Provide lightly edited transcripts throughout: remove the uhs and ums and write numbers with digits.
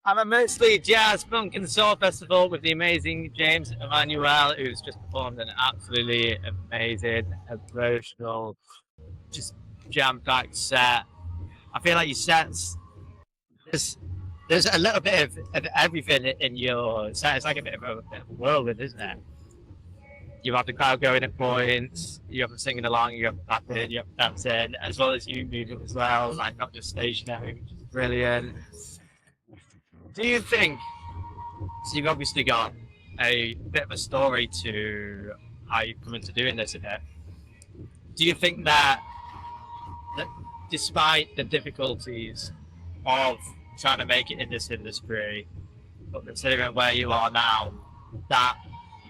I'm a mostly jazz, funk, and soul festival with the amazing James Emmanuel, who's just performed an absolutely amazing, emotional, just jam-packed set. I feel like your sets there's there's a little bit of everything in your set. It's like bit of a whirlwind, isn't it? You have the crowd going at points, you have them singing along, you have them clapping, you have them dancing, as well as you moving as well, like not just stationary, which is brilliant. Do you think so? You've obviously got a bit of a story to how you come into doing this event. Do you think that despite the difficulties of trying to make it in this industry, but considering where you are now, that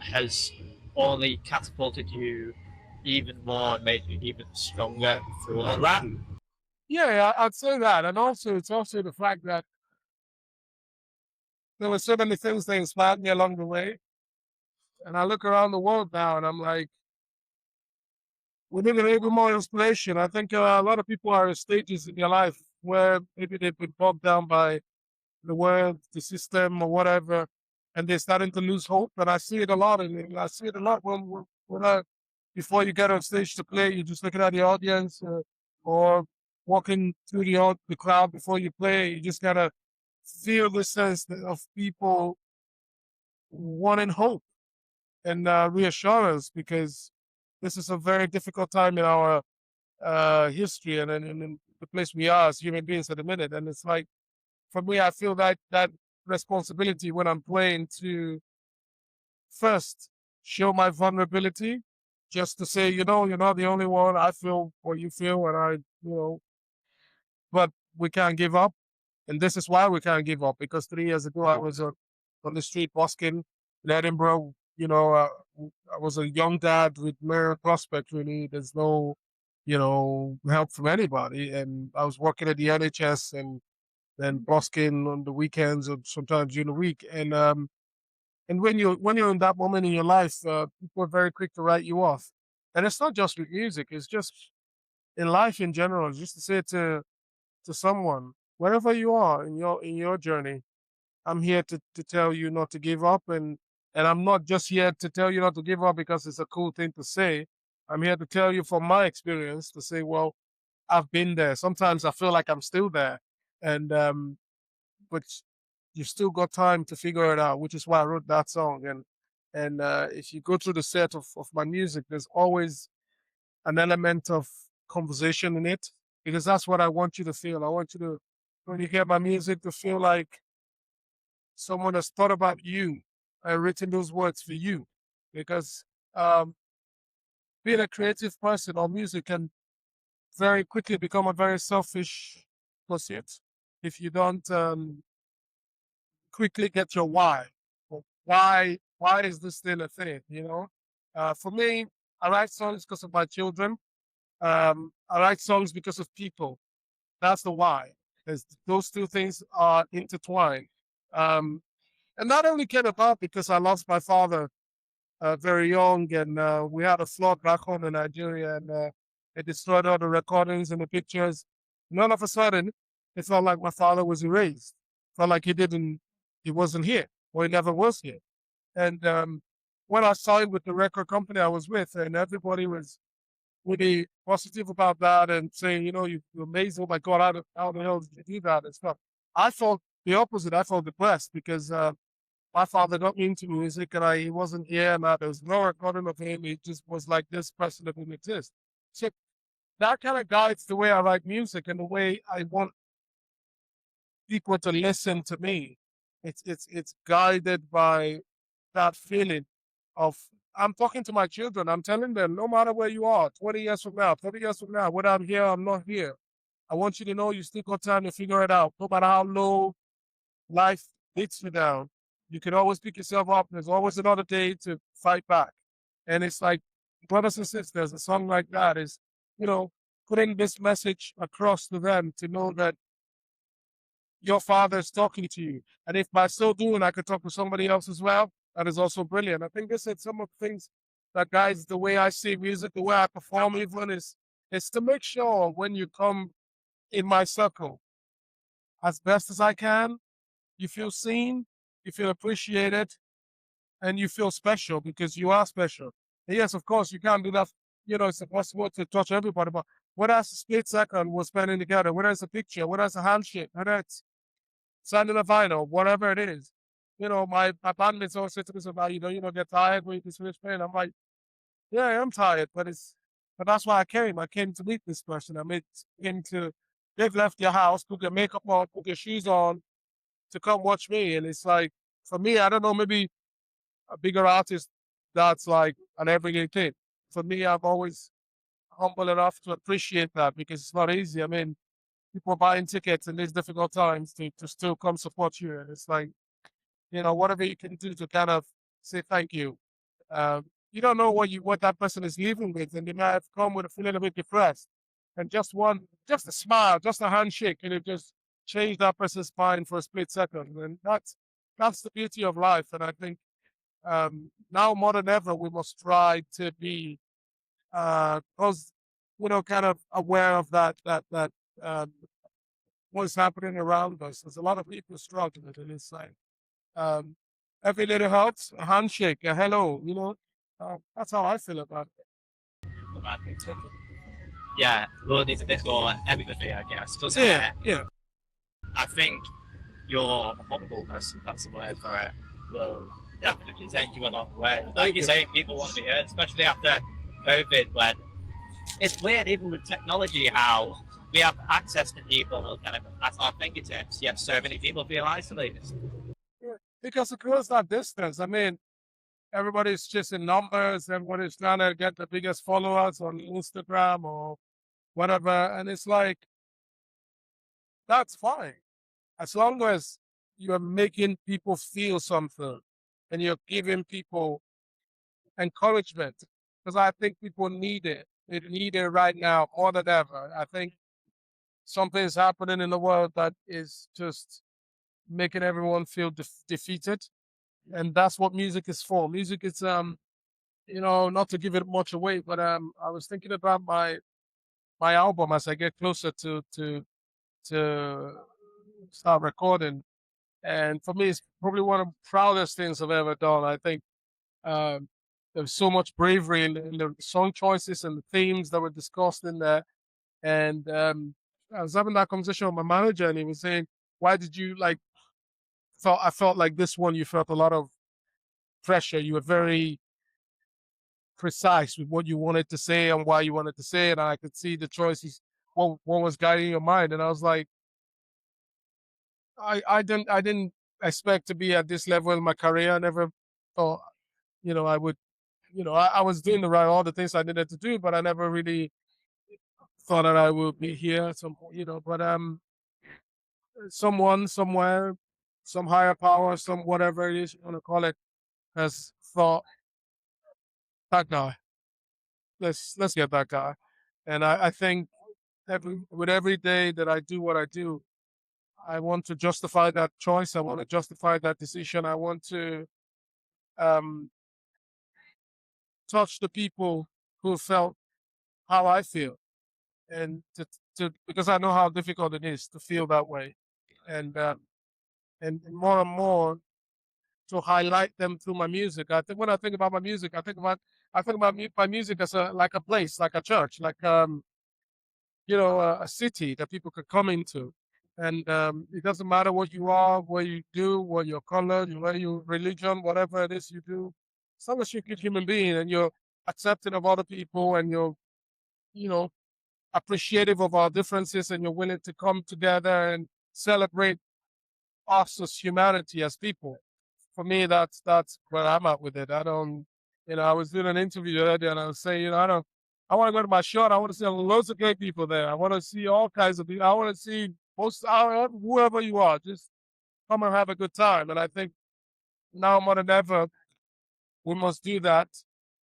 has only catapulted you even more and made you even stronger through all that? Yeah, I'd say that. And also, it's also the fact that there were so many things that inspired me along the way. And I look around the world now and I'm like, we need a little more inspiration. I think a lot of people are at stages in their life where maybe they've been bogged down by the world, the system, or whatever, and they're starting to lose hope. And I see it a lot. And I see it a lot when before you get on stage to play, you're just looking at the audience or walking through the crowd before you play. You just gotta feel the sense of people wanting hope and reassurance because this is a very difficult time in our history and in the place we are as human beings at the minute. And it's like, for me, I feel that responsibility when I'm playing to first show my vulnerability, just to say, you're not the only one. I feel what you feel, and but we can't give up. And this is why we can't give up, because 3 years ago, I was on the street busking in Edinburgh. I was a young dad with no prospect, really. There's no, help from anybody. And I was working at the NHS and then busking on the weekends or sometimes during the week. And when you're in that moment in your life, people are very quick to write you off. And it's not just with music; it's just in life in general. Just to say to someone, wherever you are in your journey, I'm here to tell you not to give up, and I'm not just here to tell you not to give up because it's a cool thing to say. I'm here to tell you from my experience to say, well, I've been there. Sometimes I feel like I'm still there, and but you still got time to figure it out, which is why I wrote that song. And if you go through the set of my music, there's always an element of conversation in it because that's what I want you to feel. I want you to, when you hear my music, to feel like someone has thought about you and written those words for you. Because um, being a creative person or music can very quickly become a very selfish pursuit if you don't quickly get your why. Well, why is this still a thing? For me, I write songs because of my children. I write songs because of people. That's the why. Those two things are intertwined. Um, and that only came about because I lost my father very young, and we had a flood back home in Nigeria, and it destroyed all the recordings and the pictures. And all of a sudden, it felt like my father was erased. Felt like he wasn't here, or he never was here. And when I signed with the record company I was with, and everybody was really positive about that and saying, you're amazing. Oh my God, how the hell did you do that and stuff? I felt the opposite. I felt depressed because my father got me into music and he wasn't here and there was no recording of him. He just was like this person that didn't exist. So that kind of guides the way I write music and the way I want people to listen to me. It's guided by that feeling of I'm talking to my children. I'm telling them, no matter where you are, 20 years from now, 30 years from now, whether I'm here, I'm not here. I want you to know you still got time to figure it out. No matter how low life beats you down, you can always pick yourself up. There's always another day to fight back. And it's like, brothers and sisters, a song like that is, you know, putting this message across to them to know that your father is talking to you. And if by so doing, I could talk to somebody else as well, that is also brilliant. I think this is some of the things that guys, the way I see music, the way I perform even is to make sure when you come in my circle, as best as I can, you feel seen, you feel appreciated, and you feel special because you are special. And yes, of course, you can't do that. It's impossible to touch everybody, but whether it's a split second we're spending together, whether it's a picture, whether it's a handshake, whether it's signing a vinyl, whatever it is. My bandmates always say to me about, get tired when you finish playing. I'm like, yeah, I am tired, but that's why I came. I came to meet this person. Came to, they've left your house, put their makeup on, put their shoes on to come watch me. And it's like, for me, I don't know, maybe a bigger artist, that's like an everyday thing. For me, I'm always humble enough to appreciate that because it's not easy. I mean, people buying tickets in these difficult times to still come support you. And it's like, whatever you can do to kind of say thank you. You don't know what that person is living with, and they might have come with a feeling a bit depressed. And just a smile, just a handshake, and it just changed that person's mind for a split second. And that's the beauty of life. And I think now more than ever, we must try to be, cause, kind of aware of that um, what's happening around us. There's a lot of people struggling, and it's like um, every little helps. A handshake, a hello. That's how I feel about it. Yeah, world needs a bit more empathy, I guess. Yeah. I think your humbleness, that's the word for it, will definitely take you a long way. Like you say, people want to be heard, especially after COVID, when it's weird, even with technology, how we have access to people kind of at our fingertips, yet so many people feel isolated. Yeah. Because it creates that distance. I mean, everybody's chasing numbers. Everybody's trying to get the biggest followers on Instagram or whatever. And it's like, that's fine. As long as you're making people feel something and you're giving people encouragement. Because I think people need it. They need it right now more than ever. I think something's happening in the world that is just making everyone feel defeated. And that's what music is for. Music is not to give it much away, but I was thinking about my album as I get closer to start recording. And for me, it's probably one of the proudest things I've ever done. I think um, there's so much bravery in the song choices and the themes that were discussed in there. And I was having that conversation with my manager, and he was saying, "Why did you like?" I felt like this one, you felt a lot of pressure. You were very precise with what you wanted to say and why you wanted to say it. And I could see the choices, what was guiding your mind. And I was like, I didn't expect to be at this level in my career. I never thought, I would, I was doing all the things I needed to do, but I never really thought that I would be here at some point, but someone somewhere, some higher power, some whatever it is you want to call it, has thought, that guy, let's get that guy. And I think with every day that I do what I do, I want to justify that choice. I want to justify that decision. I want to um, touch the people who felt how I feel, and because I know how difficult it is to feel that way, and more and more to highlight them through my music. I think when I think about my music, I think about my music as like a place, like a church, like a city that people could come into. And it doesn't matter what you are, what you do, what your color, what your religion, whatever it is you do. As long as you're a good human being and you're accepting of other people and you're, you know, appreciative of our differences and you're willing to come together and celebrate us as humanity, as people. For me, that's where I'm at with it. I don't, I was doing an interview the other day and I was saying, I want to go to my show. I want to see loads of gay people there. I want to see all kinds of people. I want to see whoever you are, just come and have a good time. And I think now more than ever, we must do that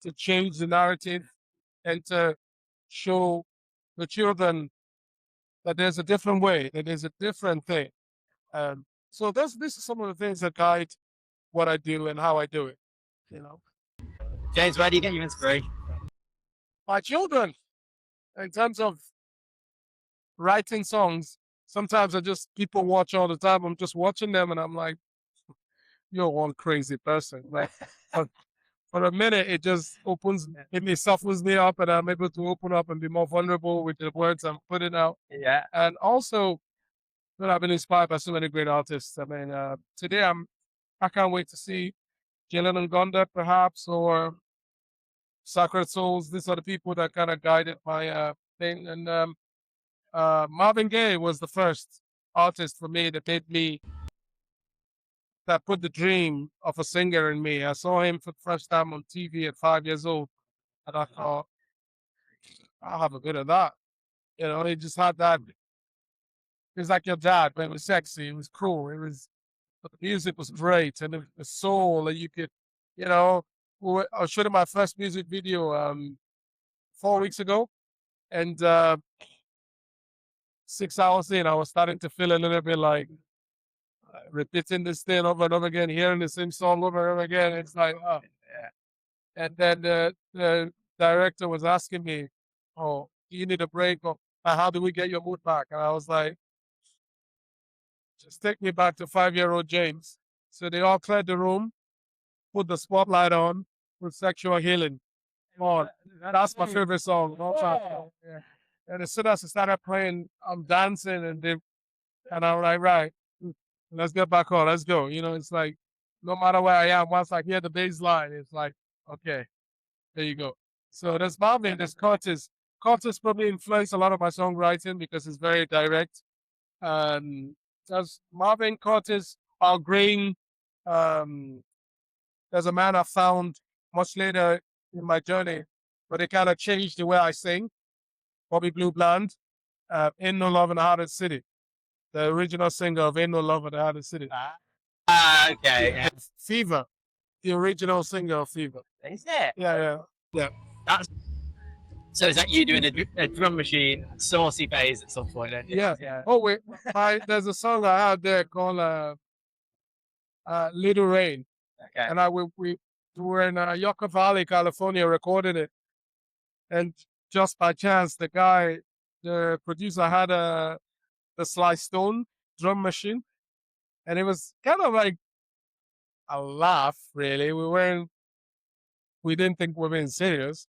to change the narrative and to show the children that there's a different way, that there's a different thing. So this is some of the things that guide what I do and how I do it. You know, James, where do you get your inspiration? my children, in terms of writing songs, sometimes people watch all the time. I'm just watching them and I'm like, you're one crazy person. Like for a minute, it just it softens me up and I'm able to open up and be more vulnerable with the words I'm putting out. Yeah. And also, I've been inspired by so many great artists. I mean, today I can't wait to see Jalen and Gonda perhaps, or Sacred Souls. These are the people that kind of guided my thing. And Marvin Gaye was the first artist for me that put the dream of a singer in me. I saw him for the first time on TV at 5 years old, and I thought, I'll have a bit of that. You know, he just had that. It was like your dad, but it was sexy. It was cool. But the music was great, and the soul that you could, you know. I was shooting my first music video 4 weeks ago, and 6 hours in, I was starting to feel a little bit like repeating this thing over and over again, hearing the same song over and over again. It's like, oh. And then the director was asking me, "Oh, do you need a break? Or how do we get your mood back?" And I was like, "Just take me back to 5-year-old James." So they all cleared the room, put the spotlight on with Sexual Healing. Oh, that's my favorite song. Yeah. And as soon as I started playing, I'm dancing and I'm like, right, let's get back on, let's go. You know, it's like no matter where I am, once I hear the bass line, it's like, okay, there you go. So there's Marvin, there's Curtis. Curtis probably influenced a lot of my songwriting because it's very direct. There's Marvin, Curtis, Al Green. There's a man I found much later in my journey, but it kind of changed the way I sing. Bobby Blue Bland, Ain't No Love in the Heart of the City. The original singer of Ain't No Love in the Heart of the City. Okay. Yeah. Fever, the original singer of Fever. Is it? Yeah. So is that you doing a drum machine saucy phase at some point? Then? Yeah. Oh wait, there's a song I had there called Little Rain. Okay. And we were in Yucca Valley, California, recording it. And just by chance, the producer had the Sly Stone drum machine. And it was kind of like a laugh, really. We didn't think we were being serious.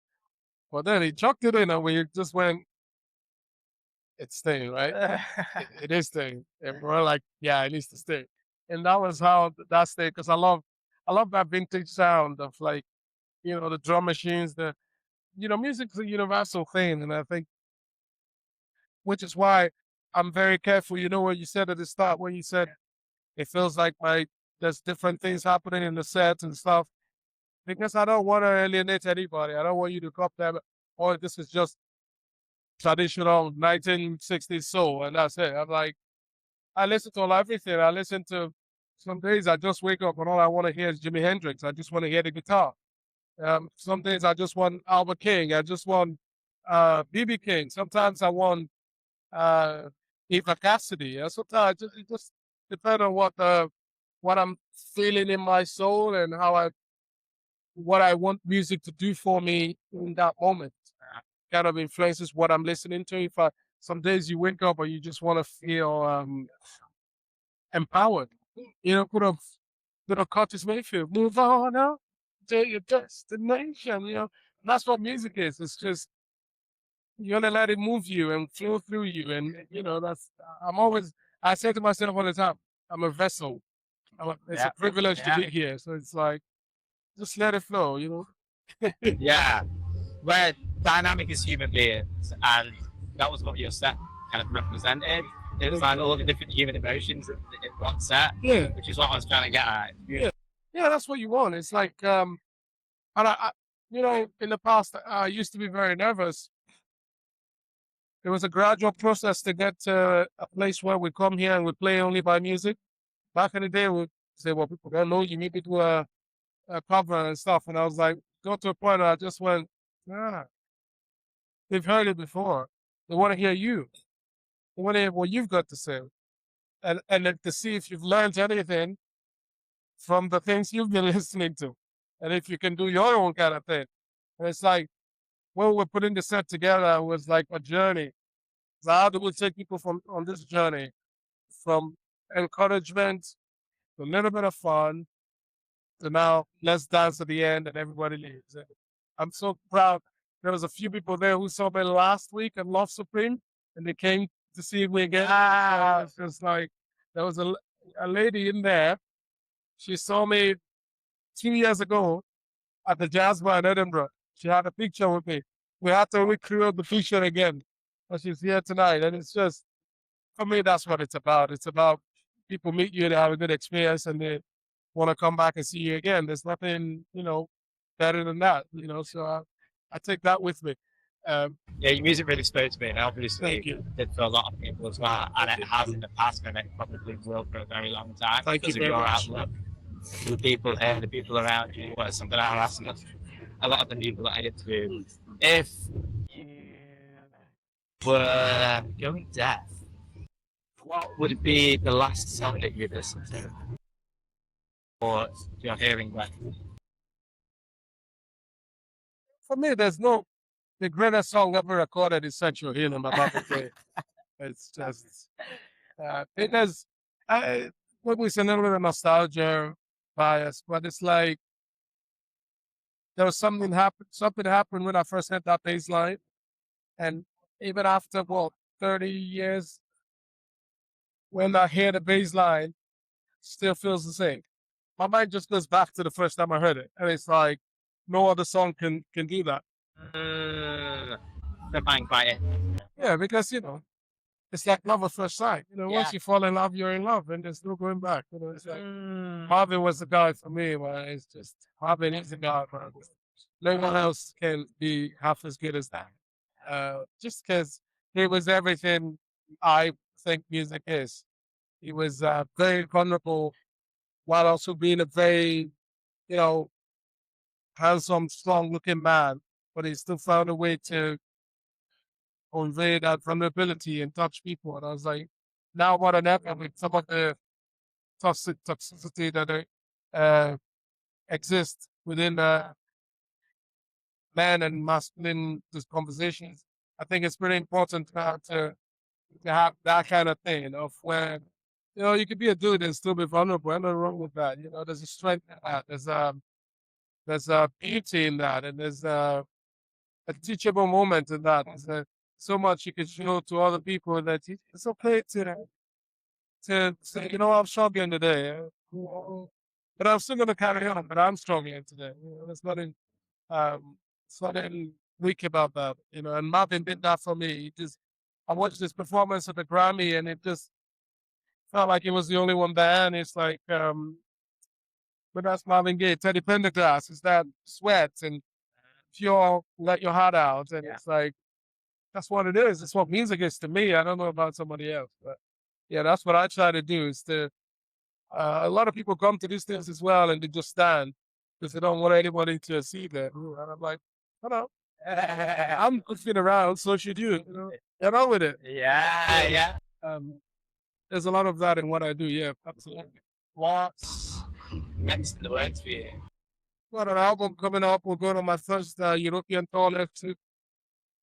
But then he chucked it in and we just went, it's staying, right? it is staying. And we're like, yeah, it needs to stay. And that was how that stayed, because I love that vintage sound of, like, you know, the drum machines, music's a universal thing. And I think, which is why I'm very careful. You know what you said at the start, when you said it feels like there's different things happening in the set and stuff, because I don't want to alienate anybody. I don't want you to cop them, or this is just traditional 1960s soul and that's it. I'm like, I listen to everything. I listen to, some days I just wake up and all I want to hear is Jimi Hendrix. I just want to hear the guitar. Some days I just want Albert King. I just want B.B. King. Sometimes I want Eva Cassidy. Sometimes it just depends on what I'm feeling in my soul and what I want music to do for me in that moment. Kind of influences what I'm listening to. Some days you wake up and you just want to feel empowered. You know, put a Curtis Mayfield, move on out to your destination. You know, that's what music is. It's just, you gotta let it move you and flow through you. And, you know, I say to myself all the time, I'm a vessel. It's a privilege to be here. So it's like, just let it flow, you know? Yeah. We're dynamic as human beings, and that was what your set kind of represented. It was like all the different human emotions in one set, which is what I was trying to get at. Yeah, that's what you want. It's like, and you know, in the past, I used to be very nervous. It was a gradual process to get to a place where we come here and we play only by music. Back in the day, we say, well, people don't know, you need to do a cover and stuff. And I was like, got to a point where I just went, they've heard it before. They want to hear you. They want to hear what you've got to say. And then to see if you've learned anything from the things you've been listening to. And if you can do your own kind of thing. And it's like, when we're putting the set together, it was like a journey. So how do we take people from on this journey from encouragement to a little bit of fun to now let's dance at the end and everybody leaves. And I'm so proud. There was a few people there who saw me last week at Love Supreme and they came to see me again. It's just like there was a lady in there. She saw me 2 years ago at the Jazz Bar in Edinburgh. She had a picture with me. We had to recreate the picture again. But she's here tonight. And it's just, for me, that's what it's about. It's about people meet you, they have a good experience, and they want to come back and see you again. There's nothing, better than that, So I take that with me. Yeah, your music really spoke to me, and Thank obviously you. did for a lot of people as well. And it has in the past, and it probably will for a very long time. Thank you Because of very your much. outlook, the people here, the people around you. Was something I asked a lot of the people that I interviewed. If you were going deaf, what would be the last song that you'd listen to? Or your hearing back? For me, there's no, the greatest song ever recorded is Central Healing by Bobby J. It's just, it has, what we say, a little bit of nostalgia bias, but it's like there was something happened when I first hit that bass line. And even after, 30 years, when I hear the bass line, still feels the same. My mind just goes back to the first time I heard it. And it's like, no other song can do that. The bang fighting. Yeah, because, it's like love at first sight. Once Yeah. you fall in love, you're in love, and there's no going back. It's like Marvin was the guy for me. Man. It's just Marvin is the guy. Man. No one else can be half as good as that. Just because he was everything I think music is. He was very vulnerable while also being a very, you know, handsome, strong-looking man. But he still found a way to convey that vulnerability and touch people. And I was like, now more than ever, with some of the toxicity that exists within men and masculine conversations, I think it's pretty important now to have that kind of thing of where, you could be a dude and still be vulnerable. Nothing wrong with that. There's a strength in that. There's a beauty in that, and there's a teachable moment in that. There's so much you can show to other people that it's okay to say, I'm struggling today, but I'm still going to carry on. But I'm struggling today. There's nothing, it's nothing weak about that. And Marvin did that for me. I watched this performance at the Grammy, and it just felt like it was the only one there. And it's like, but that's Marvin Gaye, Teddy Pendergrass. It's that sweat and pure, let your heart out, and it's like that's what it is. It's what music is to me. I don't know about somebody else, but yeah, that's what I try to do. Is to a lot of people come to these things as well, and they just stand because they don't want anybody to see them. And I'm like, no, I'm goofing around, so should you. Get on with it. Yeah. There's a lot of that in what I do. Yeah, absolutely. What's next in the works for you? Got an album coming up. We're going on my first European tour next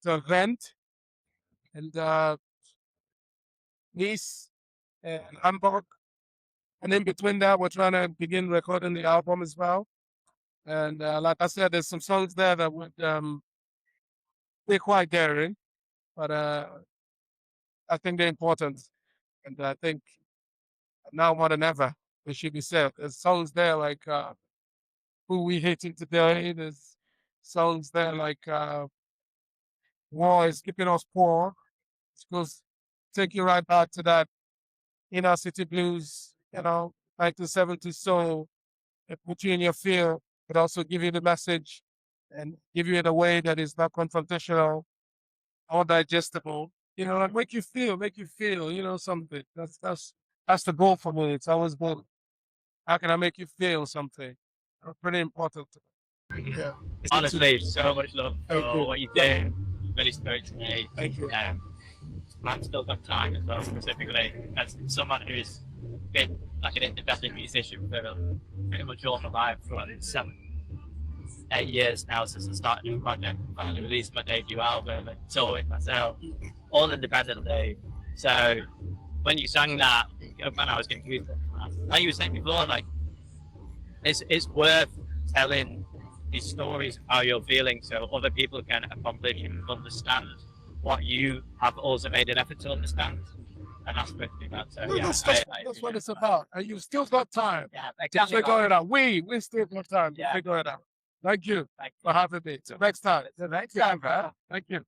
to Rent and Nice and Hamburg. And in between that, we're trying to begin recording the album as well. And like I said, there's some songs there that would be quite daring, but I think they're important. And I think now more than ever, they should be said. There's songs there like Who We Hating Today. There's songs there like War is Keeping Us Poor. It goes take you right back to that inner city blues, 1970s soul. It put you in your fear, but also give you the message and give you in a way that is not confrontational or digestible. Like make you feel, something. That's the goal for me. It's always been, how can I make you feel something? Pretty important. Yeah. Honestly, so much love Thank for you. what you do. Really spoke to me. Thank you. I've still got time as well, specifically as someone who's been like an independent musician for pretty much all my life for like 7-8 years now since I started a new project. I released my debut album and toured myself. all independently. So when you sang that, man, I was getting goosebumps. Like you were saying before, like it's worth telling these stories of how you're feeling so other people can accomplish and understand what you have also made an effort to understand. And that's supposed to be that. So yeah, That's what it's about. And you still got time yeah, to exactly. figure it out. We still got time to Yeah. figure it out. Thank you Thank for having me. Till next time. Next time, bro. Thank you.